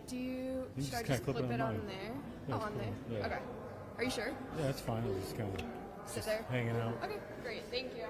Should I just clip it on there? Yeah, on cool. there? Yeah. Okay. Are you sure? Yeah, that's fine. I'll just kind of Sit there? hanging out. Okay, great. Thank you.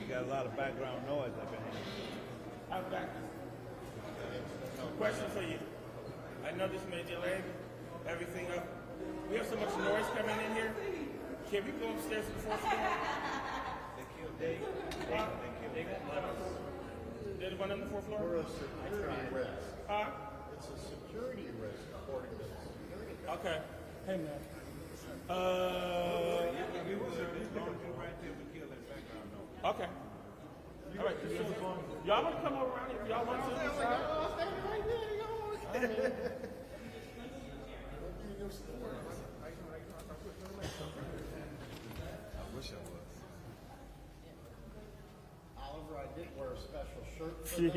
Got a lot of background noise up in here. I'm back. Question for you. I know this made your leg, everything up. We have so much noise coming in here. Can we go upstairs to the fourth floor? They killed Dave. They killed Did one on the fourth floor? We're a security risk. Huh? It's a security risk according to the security guard. Okay. Hey, man. We would, as long as you're right there, we kill that background noise. Okay. All right. Y'all want to come over around here? Y'all want to? I wish I was. Oliver, I did wear a special shirt for them.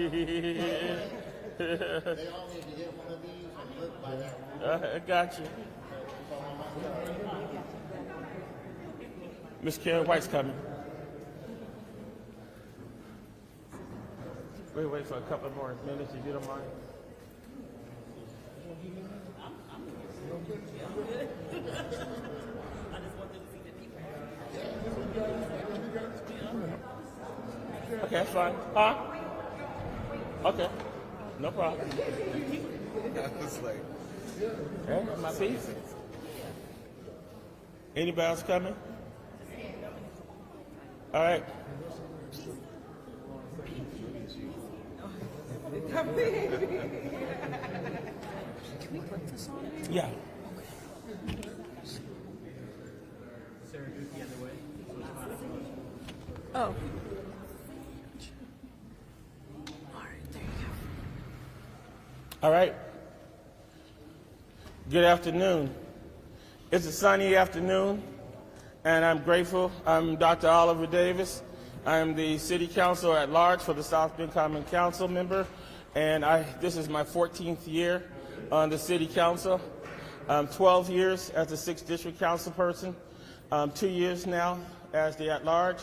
They all need to get one of these and live by that rule. I got you. Miss Karen White's coming. Wait for a couple more minutes if you don't mind. Okay, that's fine. Huh? Okay. No problem. It's like, Okay, my piece. Anybody else coming? All right. Yeah. Oh. All right, there you go. All right. Good afternoon. It's a sunny afternoon, and I'm grateful. I'm Dr. Oliver Davis. I'm the City Council at Large for the South Bend Common Council member, and this is my 14th year on the City Council. 12 years as the 6th District Council person, 2 years now as the at-large,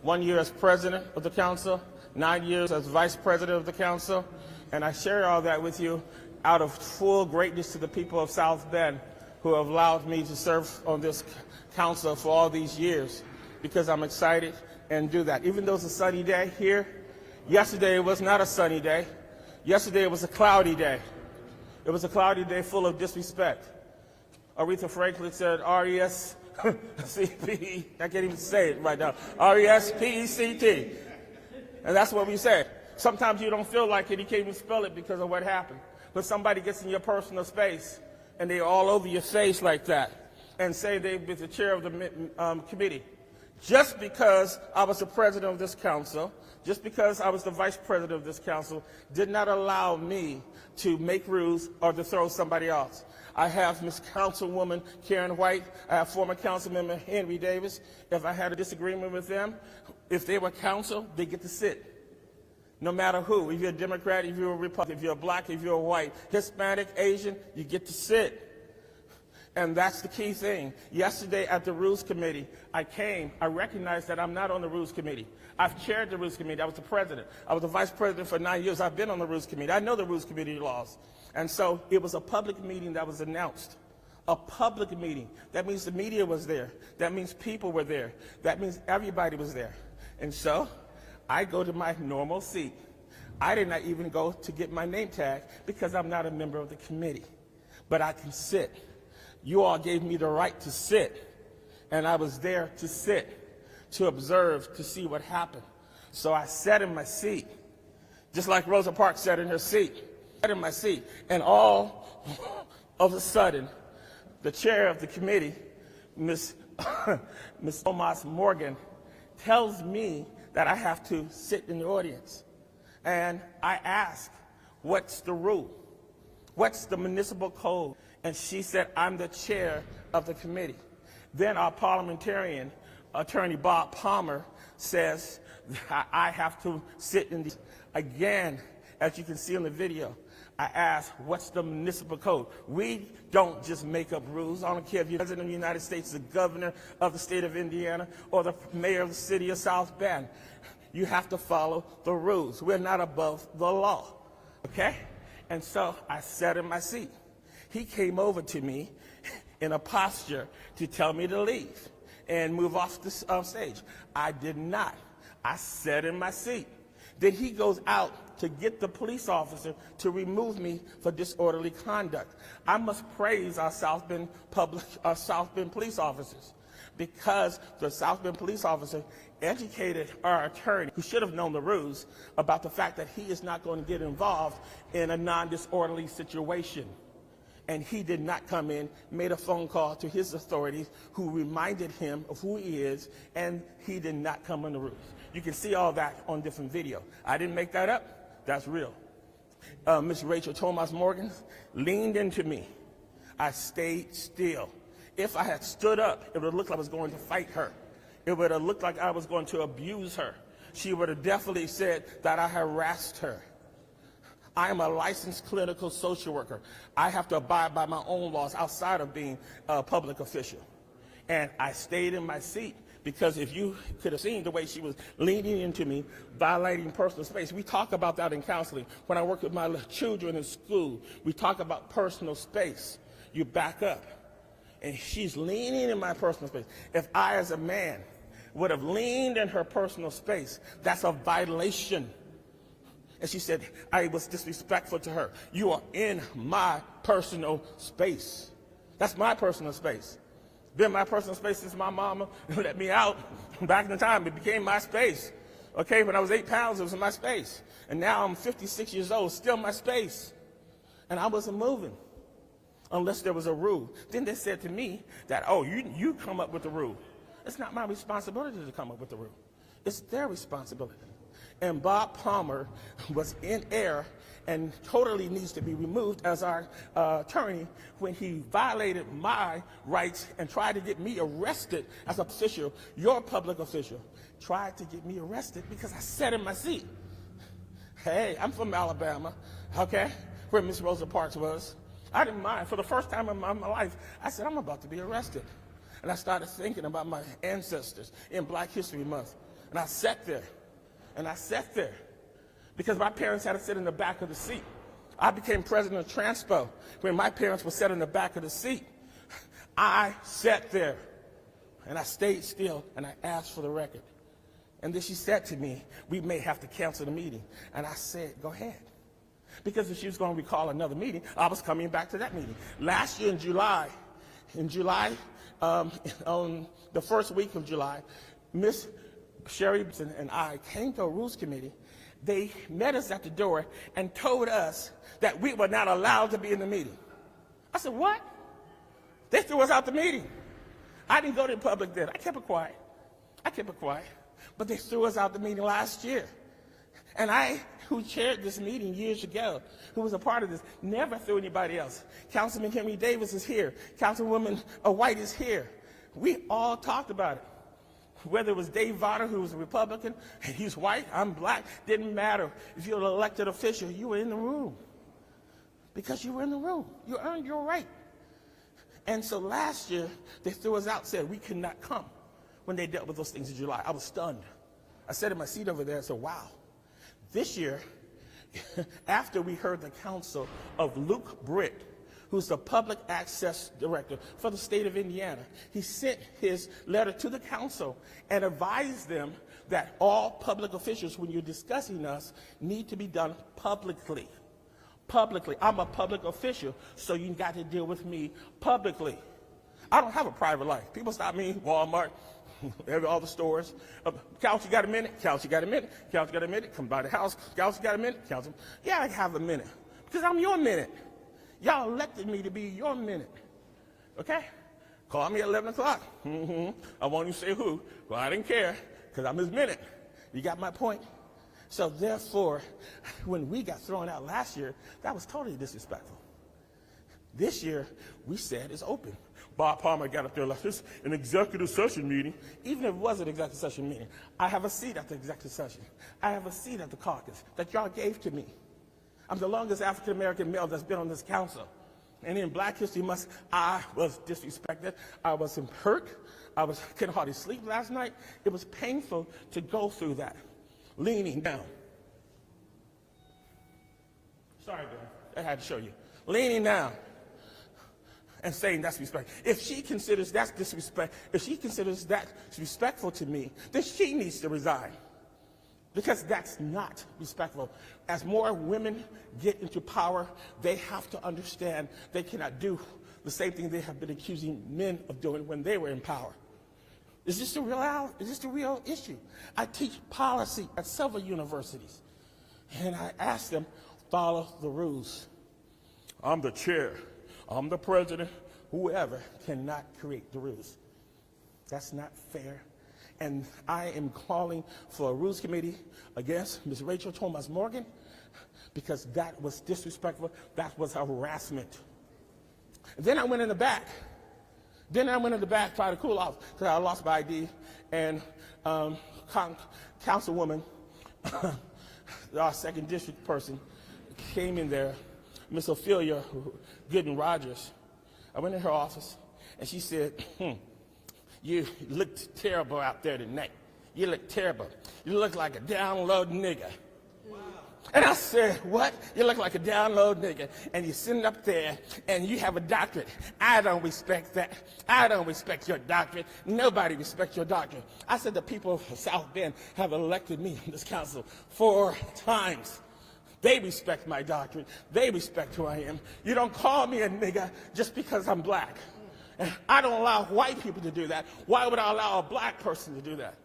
1 year as President of the Council, 9 years as Vice President of the Council, and I share all that with you out of full greatness to the people of South Bend who have allowed me to serve on this council for all these years, because I'm excited and do that. Even though it's a sunny day here, yesterday was not a sunny day. Yesterday it was a cloudy day. It was a cloudy day full of disrespect. Aretha Franklin said R-E-S-C-P-E, I can't even say it right now, R-E-S-P-E-C-T. And that's what we said. Sometimes you don't feel like it, you can't even spell it because of what happened. But somebody gets in your personal space and they're all over your face like that and say they've been the chair of the committee. Just because I was the president of this council, just because I was the vice president of this council, did not allow me to make rules or to throw somebody else. I have Miss Councilwoman Karen White, I have former Councilmember Henry Davis. If I had a disagreement with them, if they were council, they get to sit. No matter who, if you're a Democrat, if you're a Republican, if you're black, if you're white, Hispanic, Asian, you get to sit. And that's the key thing. Yesterday at the Rules Committee, I recognized that I'm not on the Rules Committee. I've chaired the Rules Committee. I was the president. I was the vice president for 9 years. I've been on the Rules Committee. I know the Rules Committee laws. And so it was a public meeting that was announced. A public meeting. That means the media was there. That means people were there. That means everybody was there. And so I go to my normal seat. I did not even go to get my name tag because I'm not a member of the committee. But I can sit. You all gave me the right to sit, and I was there to sit, to observe, to see what happened. So I sat in my seat, just like Rosa Parks sat in her seat. in my seat, and all of a sudden, the chair of the committee, Miss Thomas Morgan, tells me that I have to sit in the audience. And I ask, what's the rule? What's the municipal code? And she said, I'm the chair of the committee. Then our parliamentarian, Attorney Bob Palmer, says I have to sit in the, again, as you can see in the video, I asked, what's the municipal code? We don't just make up rules. I don't care if you're the President of the United States, the governor of the state of Indiana, or the mayor of the city of South Bend. You have to follow the rules. We're not above the law, okay? And so I sat in my seat. He came over to me in a posture to tell me to leave and move off the stage. I did not. I sat in my seat. Then he goes out to get the police officer to remove me for disorderly conduct. I must praise our South Bend police officers, because the South Bend police officer educated our attorney, who should have known the rules, about the fact that he is not going to get involved in a non-disorderly situation. And he did not come in, made a phone call to his authorities, who reminded him of who he is, and he did not come on the rules. You can see all that on different video. I didn't make that up. That's real. Miss Rachel Thomas Morgan leaned into me. I stayed still. If I had stood up, it would have looked like I was going to fight her. It would have looked like I was going to abuse her. She would have definitely said that I harassed her. I am a licensed clinical social worker. I have to abide by my own laws outside of being a public official. And I stayed in my seat, because if you could have seen the way she was leaning into me, violating personal space. We talk about that in counseling. When I work with my children in school, we talk about personal space. You back up. And she's leaning in my personal space. If I, as a man, would have leaned in her personal space, that's a violation. And she said, I was disrespectful to her. You are in my personal space. That's my personal space. Been my personal space since my mama let me out. Back in the time, it became my space. Okay, when I was 8 pounds, it was in my space. And now I'm 56 years old, still my space. And I wasn't moving unless there was a rule. Then they said to me that, oh, you come up with the rule. It's not my responsibility to come up with the rule. It's their responsibility. And Bob Palmer was in error and totally needs to be removed as our attorney when he violated my rights and tried to get me arrested as an official. Your public official tried to get me arrested because I sat in my seat. Hey, I'm from Alabama, okay, where Miss Rosa Parks was. I didn't mind. For the first time in my life, I said, I'm about to be arrested. And I started thinking about my ancestors in Black History Month. And I sat there. And I sat there because my parents had to sit in the back of the seat. I became president of Transpo when my parents were sat in the back of the seat. I sat there and I stayed still and I asked for the record. And then she said to me, we may have to cancel the meeting. And I said, go ahead. Because if she was going to recall another meeting, I was coming back to that meeting. Last year in July, on the first week of July, Miss Sherry and I came to a rules committee. They met us at the door and told us that we were not allowed to be in the meeting. I said, what? They threw us out the meeting. I didn't go to the public then. I kept it quiet. But they threw us out the meeting last year. And I, who chaired this meeting years ago, who was a part of this, never threw anybody else. Councilman Henry Davis is here. Councilwoman White is here. We all talked about it. Whether it was Dave Votter, who was a Republican, and he's white, I'm black, didn't matter. If you're an elected official, you were in the room. Because you were in the room. You earned your right. And so last year, they threw us out, said we could not come when they dealt with those things in July. I was stunned. I sat in my seat over there and said, wow. This year, after we heard the counsel of Luke Britt, who's the public access director for the state of Indiana, he sent his letter to the council and advised them that all public officials, when you're discussing us, need to be done publicly. Publicly. I'm a public official, so you got to deal with me publicly. I don't have a private life. People stop me, Walmart, all the stores. Council, you got a minute? Council, you got a minute? Council, you got a minute? Come by the house. Council, you got a minute? Council, yeah, I have a minute. Because I'm your minute. Y'all elected me to be your minute. Okay? Call me at 11 o'clock. I won't even say who. Well, I didn't care because I'm his minute. You got my point? So therefore, when we got thrown out last year, that was totally disrespectful. This year, we said it's open. Bob Palmer got up there like this, an executive session meeting. Even if it was an executive session meeting, I have a seat at the executive session. I have a seat at the caucus that y'all gave to me. I'm the longest African-American male that's been on this council. And in Black History Month, I was disrespected. I was hurt. I couldn't hardly sleep last night. It was painful to go through that. Leaning down. Sorry, Ben. I had to show you. Leaning down and saying that's respect. If she considers that's disrespect, if she considers that respectful to me, then she needs to resign. Because that's not respectful. As more women get into power, they have to understand they cannot do the same thing they have been accusing men of doing when they were in power. Is this the real issue? I teach policy at several universities, and I ask them, follow the rules. I'm the chair. I'm the president. Whoever cannot create the rules. That's not fair. And I am calling for a rules committee against Ms. Rachel Thomas Morgan because that was disrespectful. That was harassment. And then I went in the back. Tried to cool off because I lost my ID. And Councilwoman, our second district person, came in there, Miss Ophelia Gooden Rogers. I went in her office, and she said, you looked terrible out there tonight. You look terrible. You look like a down-low nigger. Wow. And I said, what? You look like a down-low nigger, and you're sitting up there, and you have a doctorate. I don't respect that. I don't respect your doctorate. Nobody respects your doctorate. I said the people of South Bend have elected me in this council 4 times. They respect my doctrine. They respect who I am. You don't call me a nigger just because I'm black. And I don't allow white people to do that. Why would I allow a black person to do that?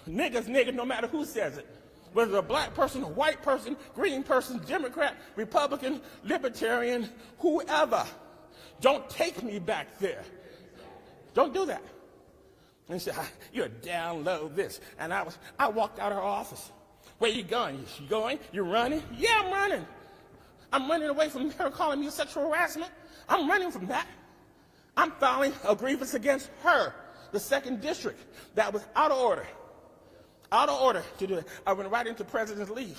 Nigger's nigger no matter who says it. Whether it's a black person, a white person, green person, Democrat, Republican, Libertarian, whoever. Don't take me back there. Don't do that. And she said, you're down low this. And I walked out of her office. Where you going? You going? You running? Yeah, I'm running. I'm running away from her calling me sexual harassment. I'm running from that. I'm filing a grievance against her, the second district. That was out of order. Out of order to do it. I went right into President Lee.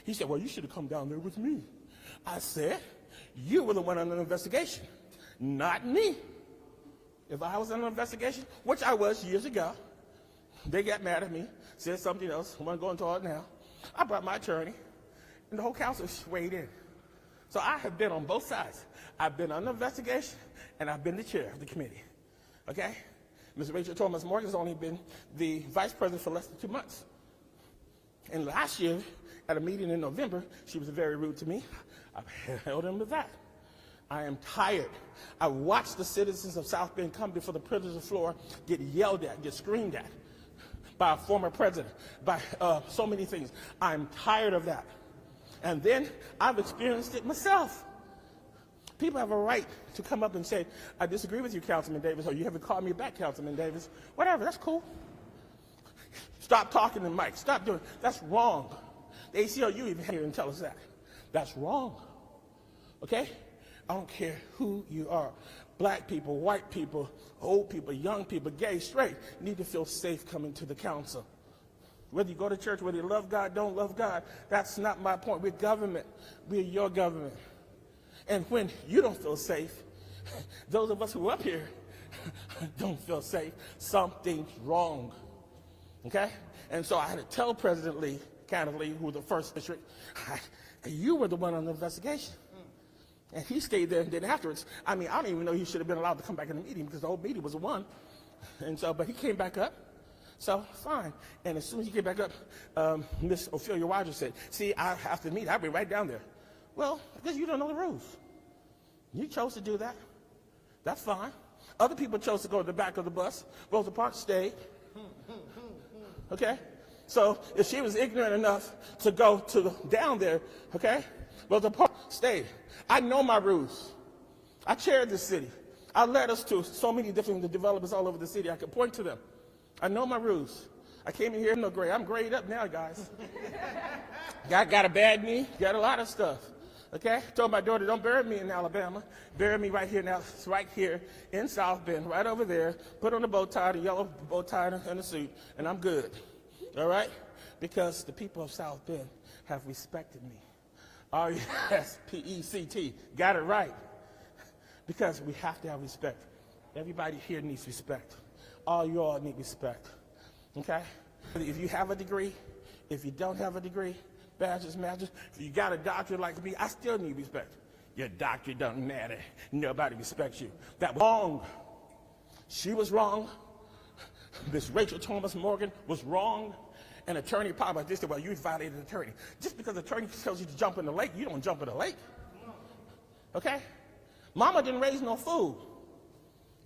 He said, well, you should have come down there with me. I said, you were the one under investigation, not me. If I was under investigation, which I was years ago, they got mad at me, said something else. I'm going to go into it now. I brought my attorney, and the whole council weighed in. So I have been on both sides. I've been under investigation, and I've been the chair of the committee. Okay? Ms. Rachel Thomas Morgan has only been the vice president for less than 2 months. And last year, at a meeting in November, she was very rude to me. I held him to that. I am tired. I watched the citizens of South Bend come before the president's floor, get yelled at, get screamed at by a former president, by so many things. I'm tired of that. And then I've experienced it myself. People have a right to come up and say, I disagree with you, Councilman Davis, or you haven't called me back, Councilman Davis. Whatever, that's cool. Stop talking to Mike. Stop doing it. That's wrong. The ACLU even here and tell us that. That's wrong. Okay? I don't care who you are. Black people, white people, old people, young people, gay, straight, need to feel safe coming to the council. Whether you go to church, whether you love God, don't love God, that's not my point. We're government. We're your government. And when you don't feel safe, those of us who are up here don't feel safe, something's wrong. Okay? And so I had to tell President Lee, candidly, who was the first district, you were the one on the investigation. And he stayed there and then afterwards, I don't even know he should have been allowed to come back in the meeting because the whole meeting was one. And so, but he came back up. So, fine. And as soon as he came back up, Miss Ophelia Rogers said, see, after the meeting, I'll be right down there. Well, because you don't know the rules. You chose to do that. That's fine. Other people chose to go to the back of the bus. Rosa Parks stayed. Okay? So if she was ignorant enough to go down there, okay, well, the park stayed. I know my rules. I chaired the city. I led us to so many different developers all over the city. I could point to them. I know my rules. I came in here, no grade. I'm grayed up now, guys. Got a bad knee, got a lot of stuff. Okay? Told my daughter, don't bury me in Alabama. Bury me right here now, right here in South Bend, right over there. Put on the bow tie, the yellow bow tie and a suit, and I'm good. All right? Because the people of South Bend have respected me. R-E-S-P-E-C-T. Got it right. Because we have to have respect. Everybody here needs respect. All you all need respect. Okay? If you have a degree, if you don't have a degree, bachelor's, master's, if you got a doctorate like me, I still need respect. Your doctorate doesn't matter. Nobody respects you. That was wrong. She was wrong. Miss Rachel Thomas Morgan was wrong. And attorney Papa just said, well, you violated the attorney. Just because the attorney tells you to jump in the lake, you don't jump in the lake. Okay? Mama didn't raise no fool.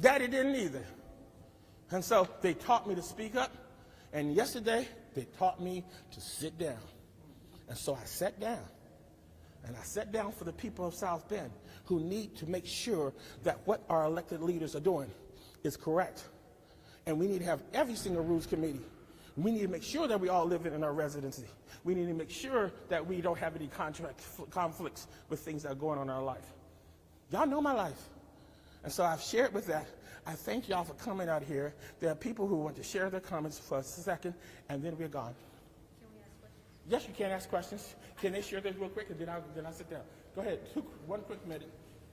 Daddy didn't either. And so they taught me to speak up. And yesterday, they taught me to sit down. And so I sat down. And I sat down for the people of South Bend who need to make sure that what our elected leaders are doing is correct. And we need to have every single rules committee. We need to make sure that we all live in our residency. We need to make sure that we don't have any conflicts with things that are going on in our life. Y'all know my life. And so I've shared with that. I thank y'all for coming out here. There are people who want to share their comments for a second, and then we're gone. Can we ask questions? Yes, you can ask questions. Can they share this real quick, and then I'll sit down. Go ahead. One quick minute.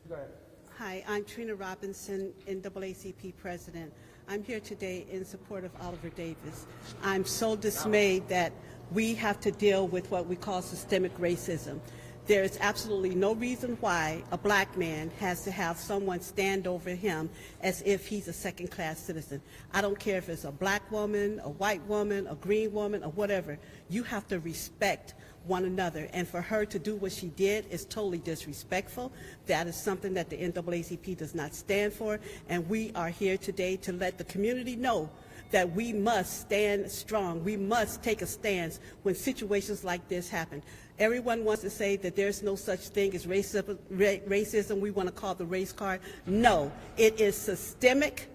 Go ahead. Hi, I'm Trina Robinson, NAACP President. I'm here today in support of Oliver Davis. I'm so dismayed that we have to deal with what we call systemic racism. There is absolutely no reason why a black man has to have someone stand over him as if he's a second-class citizen. I don't care if it's a black woman, a white woman, a green woman, or whatever. You have to respect one another. And for her to do what she did is totally disrespectful. That is something that the NAACP does not stand for. And we are here today to let the community know that we must stand strong. We must take a stance when situations like this happen. Everyone wants to say that there's no such thing as racism. We want to call the race card. No, it is systemic.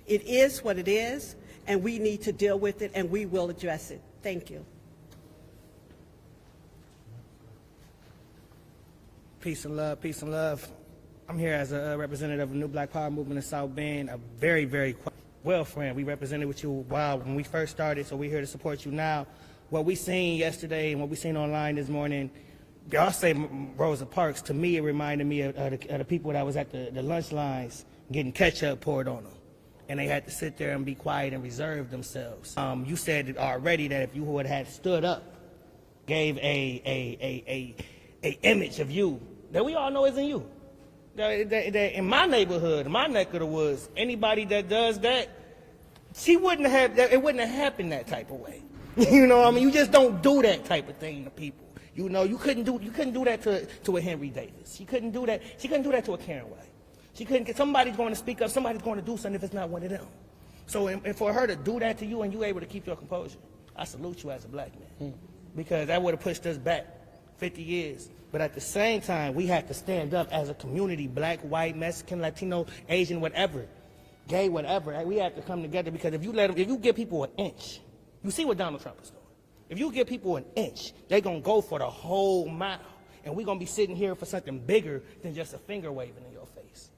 It is what it is, and we need to deal with it, and we will address it. Thank you. Peace and love, peace and love. I'm here as a representative of the New Black Power Movement in South Bend, a very, very well friend. We represented with you when we first started, so we're here to support you now. What we seen yesterday and what we seen online this morning, y'all say Rosa Parks, to me it reminded me of the people that was at the lunch lines getting ketchup poured on them. And they had to sit there and be quiet and reserve themselves. You said already that if you would have stood up, gave a image of you that we all know isn't you. That in my neighborhood, in my neck of the woods, anybody that does that, it wouldn't have happened that type of way. You know what I mean? You just don't do that type of thing to people. You know, you couldn't do that to a Henry Davis. She couldn't do that. She couldn't do that to a Karen White. She couldn't. Somebody's going to speak up. Somebody's going to do something if it's not one of them. So, and for her to do that to you and you able to keep your composure, I salute you as a black man, because that would have pushed us back 50 years. But at the same time, we have to stand up as a community, black, white, Mexican, Latino, Asian, whatever, gay, whatever. We have to come together, because if you give people an inch, you see what Donald Trump is doing. If you give people an inch, they're going to go for the whole mile. And we're going to be sitting here for something bigger than just a finger waving in your face.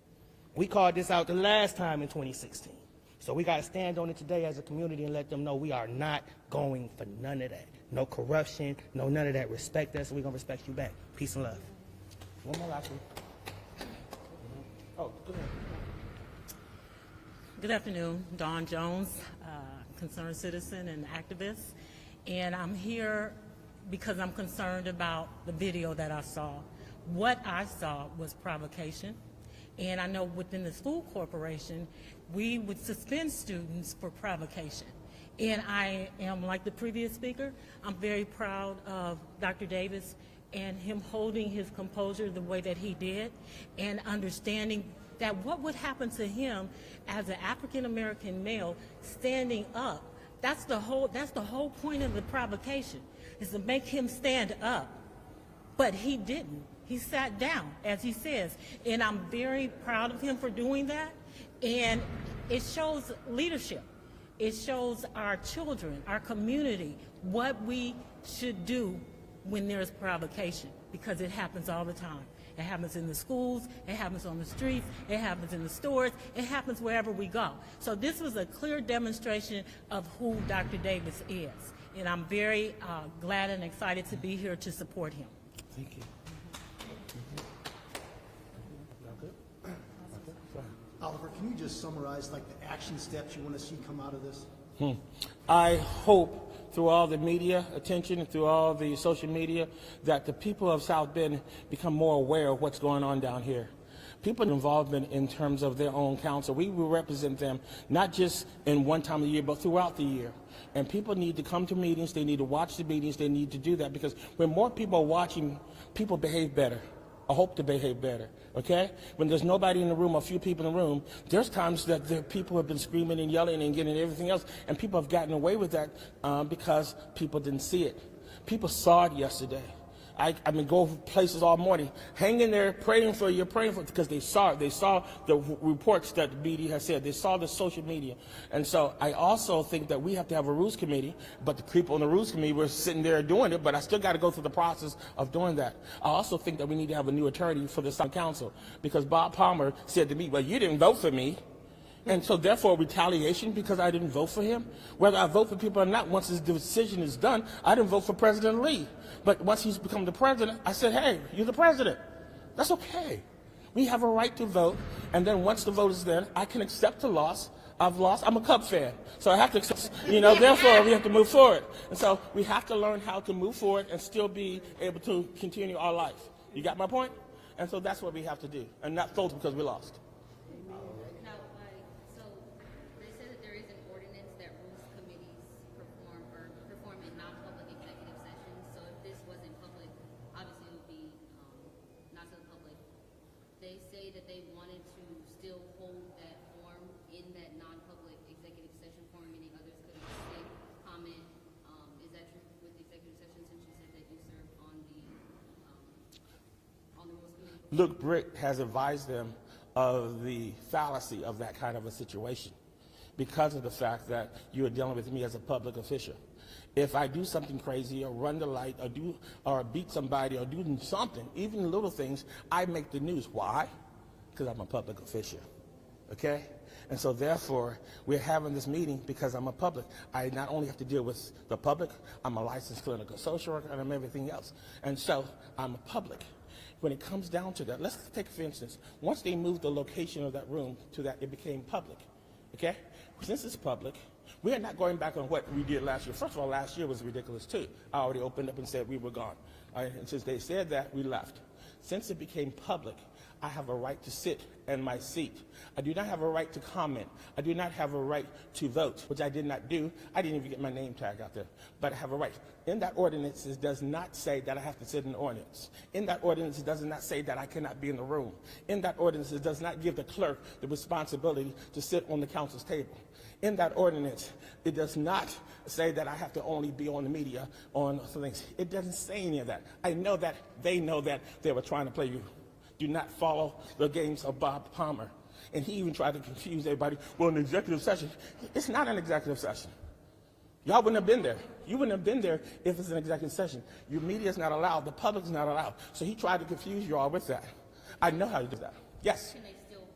We called this out the last time in 2016. So we got to stand on it today as a community and let them know we are not going for none of that. No corruption, no none of that. Respect us, and we're going to respect you back. Peace and love. One more last one. Oh, go ahead. Good afternoon, Dawn Jones, concerned citizen and activist. And I'm here because I'm concerned about the video that I saw. What I saw was provocation. And I know within the school corporation, we would suspend students for provocation. And I am, like the previous speaker, I'm very proud of Dr. Davis and him holding his composure the way that he did, and understanding that what would happen to him as an African-American male standing up That's the whole point of the provocation, is to make him stand up. But he didn't. He sat down, as he says. And I'm very proud of him for doing that. And it shows leadership. It shows our children, our community, what we should do when there's provocation, because it happens all the time. It happens in the schools, it happens on the streets, it happens in the stores, it happens wherever we go. So this was a clear demonstration of who Dr. Davis is. And I'm very glad and excited to be here to support him. Thank you. Oliver, can you just summarize like the action steps you want to see come out of this? I hope through all the media attention and through all the social media that the people of South Bend become more aware of what's going on down here. People involvement in terms of their own council. We will represent them not just in one time of the year, but throughout the year. And people need to come to meetings, they need to watch the meetings, they need to do that, because when more people are watching, people behave better. I hope to behave better, okay? When there's nobody in the room, a few people in the room, there's times that the people have been screaming and yelling and getting everything else, and people have gotten away with that because people didn't see it. People saw it yesterday. I mean, go places all morning, hang in there, praying for you, because they saw it. They saw the reports that the media has said. They saw the social media. And so I also think that we have to have a rules committee, but the people on the rules committee were sitting there doing it, but I still got to go through the process of doing that. I also think that we need to have a new attorney for the South Council, because Bob Palmer said to me, well, you didn't vote for me. And so therefore retaliation because I didn't vote for him. Whether I vote for people or not, once his decision is done, I didn't vote for President Lee. But once he's become the president, I said, hey, you're the president. That's okay. We have a right to vote. And then once the vote is done, I can accept the loss. I've lost. I'm a Cub fan. So I have to accept, therefore we have to move forward. And so we have to learn how to move forward and still be able to continue our life. You got my point? And so that's what we have to do, and not vote because we lost. So they say that there is an ordinance that rules committees perform in non-public executive sessions. So if this was in public, obviously it would be not to the public. They say that they wanted to still hold that forum in that non-public executive session forum, meaning others could sit, comment. Is that true with the executive session, since you said that you serve on the rules committee? Luke Brick has advised them of the fallacy of that kind of a situation because of the fact that you are dealing with me as a public official. If I do something crazy or run the light or beat somebody or do something, even little things, I make the news. Why? Because I'm a public official, okay? And so therefore, we're having this meeting because I'm a public. I not only have to deal with the public, I'm a licensed clinical social worker and I'm everything else. And so I'm a public. When it comes down to that, let's take, for instance, once they moved the location of that room to that, it became public, okay? Since it's public, we are not going back on what we did last year. First of all, last year was ridiculous too. I already opened up and said we were gone. And since they said that, we left. Since it became public, I have a right to sit in my seat. I do not have a right to comment. I do not have a right to vote, which I did not do. I didn't even get my name tag out there, but I have a right. In that ordinance, it does not say that I have to sit in the audience. In that ordinance, it does not say that I cannot be in the room. In that ordinance, it does not give the clerk the responsibility to sit on the council's table. In that ordinance, it does not say that I have to only be on the media on things. It doesn't say any of that. I know that they know that they were trying to play you. Do not follow the games of Bob Palmer. And he even tried to confuse everybody. Well, an executive session, it's not an executive session. Y'all wouldn't have been there. You wouldn't have been there if it's an executive session. Your media is not allowed. The public is not allowed. So he tried to confuse you all with that. I know how to do that. Yes? Can they still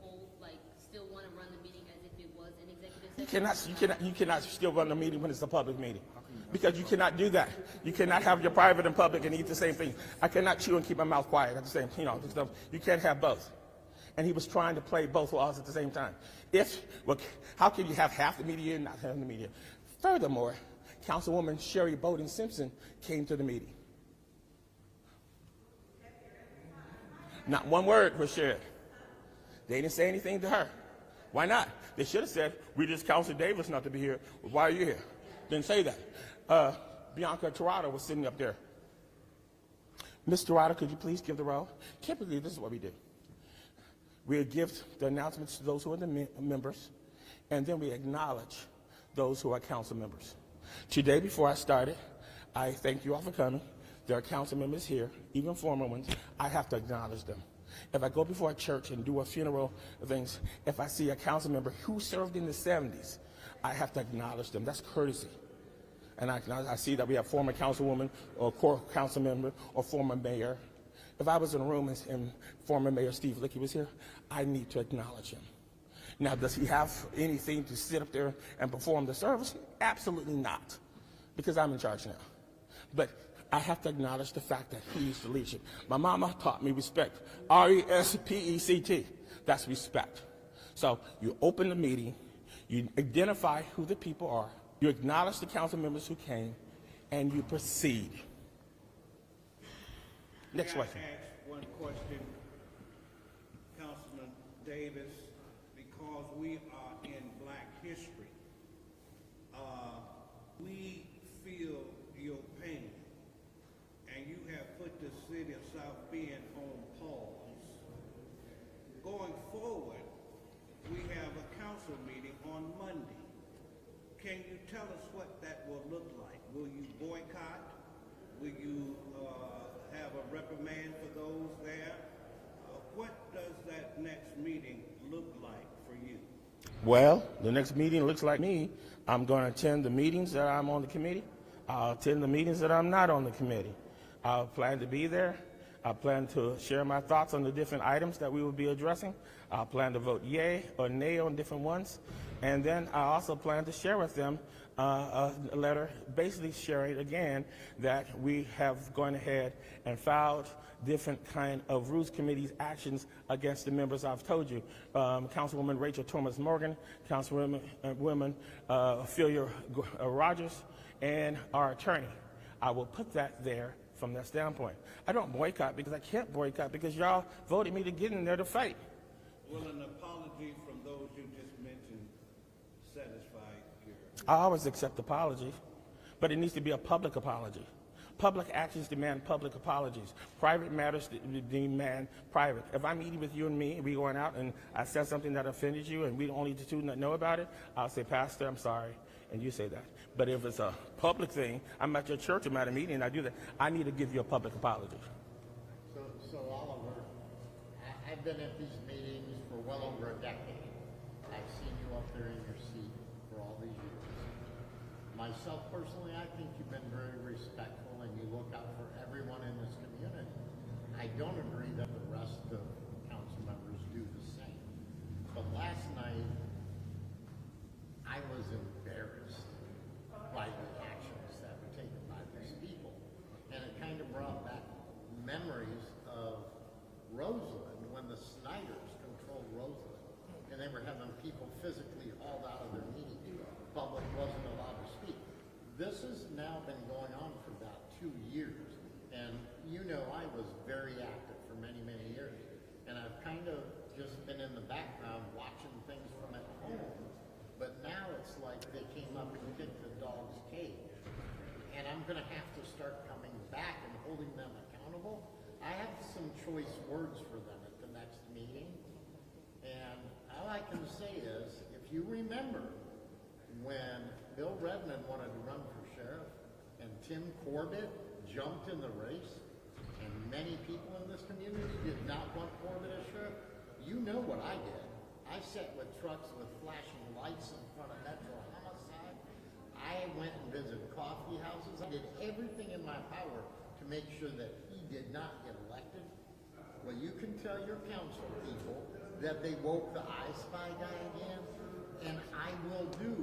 still want to run the meeting as if it was an executive session? You cannot still run the meeting when it's a public meeting. Because you cannot do that. You cannot have your private and public and eat the same thing. I cannot chew and keep my mouth quiet at the same, stuff. You can't have both. And he was trying to play both laws at the same time. How can you have half the media and not have the media? Furthermore, Councilwoman Sherry Bowden Simpson came to the meeting. Not one word was shared. They didn't say anything to her. Why not? They should have said, we just counseled Davis not to be here. Why are you here? Didn't say that. Bianca Tirado was sitting up there. Ms. Tirado, could you please give the roll? Typically, this is what we do. We give the announcements to those who are the members, and then we acknowledge those who are council members. Today, before I started, I thank you all for coming. There are council members here, even former ones. I have to acknowledge them. If I go before a church and do a funeral things, if I see a council member who served in the 70s, I have to acknowledge them. That's courtesy. And I see that we have former councilwoman or core council member or former mayor. If I was in a room and former Mayor Steve Lickey was here, I need to acknowledge him. Now, does he have anything to sit up there and perform the service? Absolutely not, because I'm in charge now. But I have to acknowledge the fact that he's the leadership. My mama taught me respect. R-E-S-P-E-C-T. That's respect. So you open the meeting, you identify who the people are, you acknowledge the council members who came, and you proceed. Next question. Can I ask one question, Councilman Davis, because we are in Black history. We feel your pain, and you have put the city of South Bend on pause. Going forward, we have a council meeting on Monday. Can you tell us what that will look like? Will you boycott? Will you have a reprimand for those there? What does that next meeting look like for you? Well, the next meeting looks like me. I'm going to attend the meetings that I'm on the committee. I'll attend the meetings that I'm not on the committee. I plan to be there. I plan to share my thoughts on the different items that we will be addressing. I plan to vote yay or nay on different ones. And then I also plan to share with them a letter basically sharing again that we have gone ahead and filed different kind of rules committees actions against the members I've told you. Councilwoman Rachel Thomas Morgan, Councilwoman Ophelia Rogers, and our attorney. I will put that there from that standpoint. I don't boycott because I can't boycott because y'all voted me to get in there to fight. Will an apology from those you just mentioned satisfy your... I always accept apology, but it needs to be a public apology. Public actions demand public apologies. Private matters demand private. If I'm meeting with you and me, we going out and I said something that offended you and we only the two know about it, I'll say, Pastor, I'm sorry, and you say that. But if it's a public thing, I'm at your church, I'm at a meeting, and I do that, I need to give you a public apology. So Oliver, I've been at these meetings for well over a decade. I've seen you up there in your seat for all these years. Myself personally, I think you've been very respectful and you look out for everyone in this community. I don't agree that the rest of council members do the same. But last night, I was embarrassed by the actions that were taken by these people. And it kind of brought back memories of Roseland when the Snyders controlled Roseland. And they were having people physically hauled out of their meetings. Public wasn't allowed to speak. This has now been going on for about 2 years. And you know I was very active for many, many years. And I've kind of just been in the background watching things from at home. But now it's like they came up and kicked the dog's cage. And I'm going to have to start coming back and holding them accountable. I have some choice words for them at the next meeting. And all I can say is, if you remember when Bill Redmond wanted to run for sheriff and Tim Corbett jumped in the race, and many people in this community did not want Corbett as sheriff, you know what I did. I sat with trucks with flashing lights in front of Metro Homicide. I went and visited coffee houses. I did everything in my power to make sure that he did not get elected. Well, you can tell your council people that they woke the I Spy guy again, and I will do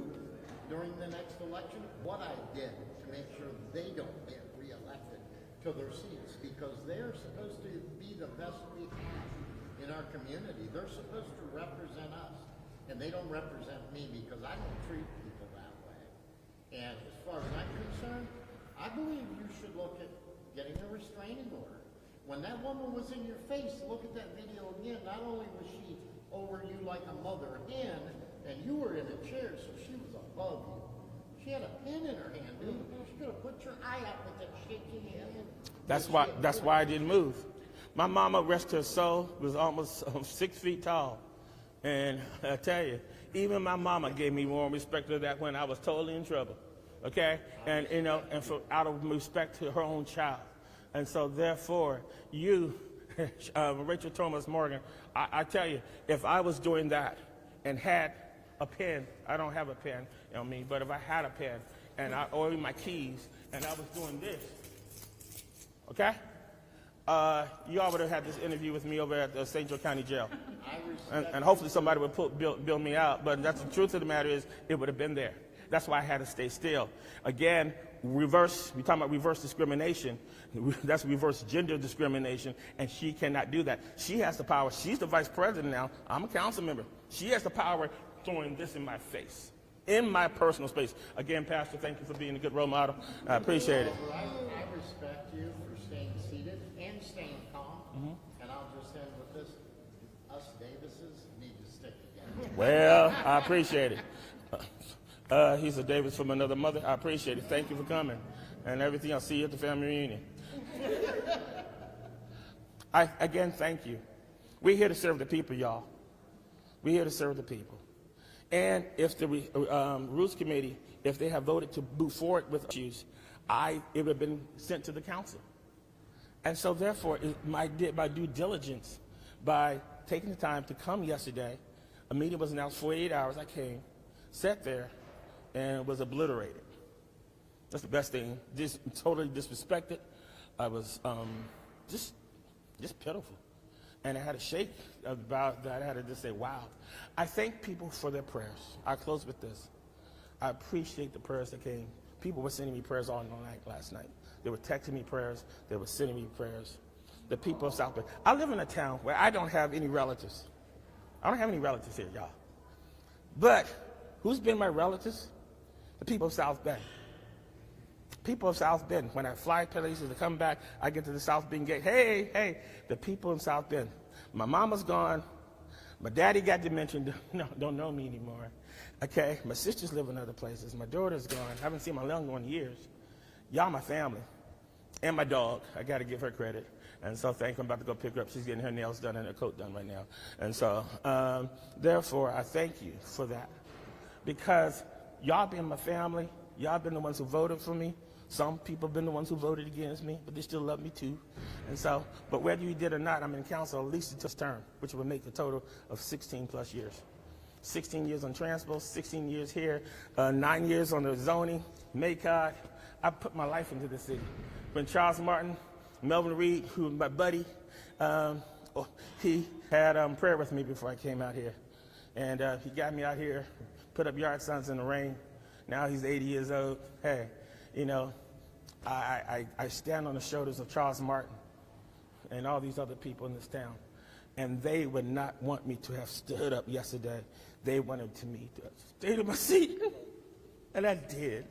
during the next election what I did to make sure they don't get reelected to their seats, because they're supposed to be the best we have in our community. They're supposed to represent us, and they don't represent me because I don't treat people that way. And as far as I'm concerned, I believe you should look at getting a restraining order. When that woman was in your face, look at that video again. Not only was she over you like a mother hen, and you were in a chair, so she was above you. She had a pen in her hand, dude. She could have put your eye out with that shaking hand. That's why I didn't move. My mama, rest her soul, was almost 6 feet tall. And I tell you, Even my mama gave me more respect to that when I was totally in trouble. Okay? And, you know, and for, out of respect to her own child. And so, therefore, you, Rachel Thomas Morgan, I tell you, if I was doing that and had a pen, I don't have a pen on me, but if I had a pen and or my keys and I was doing this, okay? Y'all would have had this interview with me over at the St. Joe County Jail. And hopefully somebody would bill me out, but that's the truth of the matter is it would have been there. That's why I had to stay still. Again, we're talking about reverse discrimination. That's reverse gender discrimination, and she cannot do that. She has the power. She's the vice president now. I'm a council member. She has the power throwing this in my face, in my personal space. Again, Pastor, thank you for being a good role model. I appreciate it. I respect you for staying seated and staying calm. And I'll just end with this. Us Davises need to stick together. Well, I appreciate it. He's a Davis from another mother. I appreciate it. Thank you for coming. And everything. I'll see you at the family reunion. Again, thank you. We're here to serve the people, y'all. We're here to serve the people. And if the Rules Committee, if they have voted to move forward with issues, it would have been sent to the council. And so, therefore, my due diligence, by taking the time to come yesterday, a meeting was announced 48 hours. I came, sat there, and was obliterated. That's the best thing. Just totally disrespected. I was just pitiful. And I had to shake about that. I had to just say, wow. I thank people for their prayers. I close with this. I appreciate the prayers that came. People were sending me prayers all night last night. They were texting me prayers. They were sending me prayers. The people of South Bend. I live in a town where I don't have any relatives. I don't have any relatives here, y'all. But who's been my relatives? The people of South Bend. People of South Bend. When I fly places to come back, I get to the South Bend gate. Hey, the people in South Bend. My mama's gone. My daddy got dementia. No, don't know me anymore. Okay, my sisters live in other places. My daughter's gone. I haven't seen my young one in years. Y'all my family. And my dog. I got to give her credit. And so thank you. I'm about to go pick her up. She's getting her nails done and her coat done right now. And so, therefore, I thank you for that. Because y'all been my family. Y'all been the ones who voted for me. Some people have been the ones who voted against me, but they still love me too. And so, but whether you did or not, I'm in council at least this term, which would make a total of 16 plus years. 16 years on transport, 16 years here, 9 years on the zoning, MACOG. I put my life into the city. When Charles Martin, Melvin Reed, who was my buddy, he had prayer with me before I came out here. And he got me out here, put up yard signs in the rain. Now he's 80 years old. Hey, you know, I stand on the shoulders of Charles Martin and all these other people in this town. And they would not want me to have stood up yesterday. They wanted me to stay in my seat. And I did.